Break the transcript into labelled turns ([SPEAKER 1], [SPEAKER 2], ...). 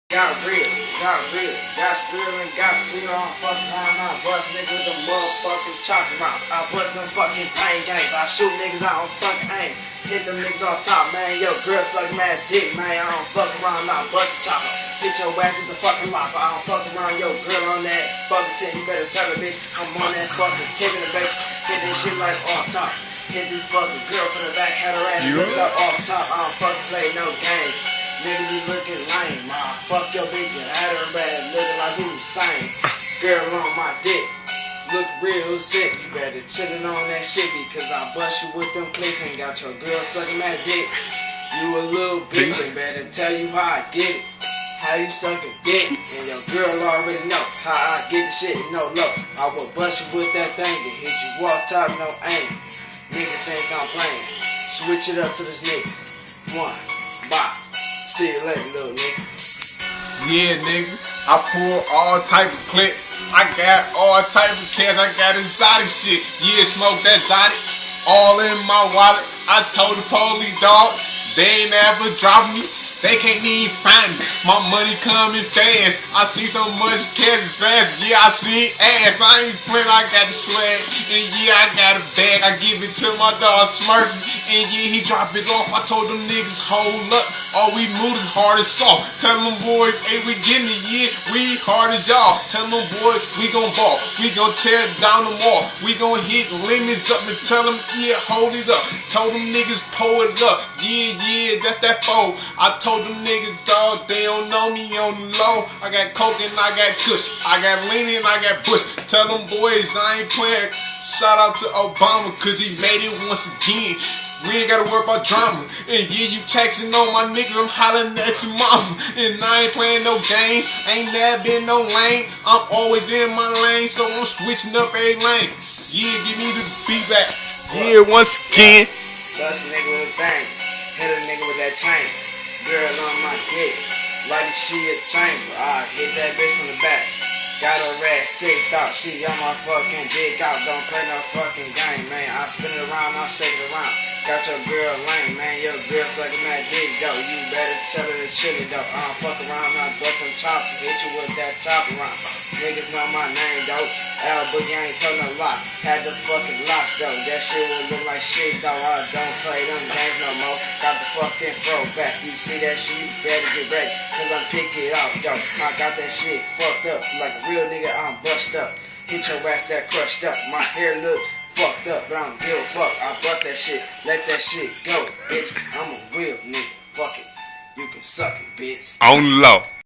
[SPEAKER 1] Got real and got real on fucking around my bust niggas with the motherfucking chocolate mouth. I bust them fucking brain gangs. I shoot niggas out on fucking aim. Hit them niggas off top, man. Yo, girl suck mad dick, man. I don't fuck around, I bust the chopper. Hit your ass with the fucking lopper. I don't fuck around your girl on that fucking shit. You better tell her, bitch. I'm on that fucking kicking the bass. Hit this shit like off top. Hit this fucking girl from the back, had her ass look up off top. I don't fucking play no games. Niggas be looking lame. Fuck your bitch and had her bad, looking like who's same. Girl on my dick, look real sick. You better chillin' on that shit because I bust you with them clicks and got your girl sucking that dick. You a little bitch and better tell you how I get it. How you suck a dick, and your girl already know how I get the shit, no low. I will bust you with that thing and hit you off top, no aim. Niggas think I'm playing. Switch it up to this nigga. One, bye. See you later, little nigga.
[SPEAKER 2] Yeah, nigga. I pull all type of clips. I got all type of cash. I got exotic shit. Yeah, smoke that exotic. All in my wallet. I told the police, dog, they ain't ever drop me. They can't even find me. My money coming fast. I see so much cash fast. Yeah, I see ass. I ain't playing. I got the swag. And yeah, I got a bag. I give it to my dog Smurfy. And yeah, he drop it off. I told them niggas, hold up. All we move is hard as soft. Tell them boys, hey, we getting it. Yeah, we hard as y'all. Tell them boys, we gon' ball. We gon' tear down the wall. We gon' hit limits up and tell them, yeah, hold it up. Told them niggas, pull it up. Yeah, that's that foe. I told them niggas, dog, they don't know me on the low. I got coke and I got kush. I got lean and I got bush. Tell them boys I ain't playing. Shout out to Obama, cause he made it once again. We ain't gotta worry about drama. And yeah, you taxing on my niggas, I'm hollering at your mama. And I ain't playing no games, ain't never been no lame. I'm always in my lane, so I'm switching up every lane. Yeah, give me the beat back. Yeah, once again.
[SPEAKER 1] Bust a nigga with a bang, hit a nigga with that chain. Girl on my dick, like she a chamber. I hit that bitch from the back. Got her ass sick out, she on my fucking dick out. Don't play no fucking game, man. I spin it around, I shake it around. Got your girl lame, man. Your girl sucking that dick, though. You better tell her to chill it, though. I don't fuck around, I bust them choppers. Hit you with that chopper round. Niggas know my name, though. L Boogie ain't told no lie. Had the fucking locks, though. That shit would look like shit, though. I don't play them games no more. Got the fucking throw back. You see that shit, you better get ready. Cause I'm picking it off, yo. I got that shit fucked up. Like a real nigga, I'm bust up. Hit your ass that crushed up. My hair look fucked up, but I don't give a fuck. I bust that shit. Let that shit go, bitch. I'm a real nigga. Fuck it. You can suck it, bitch.
[SPEAKER 2] On low.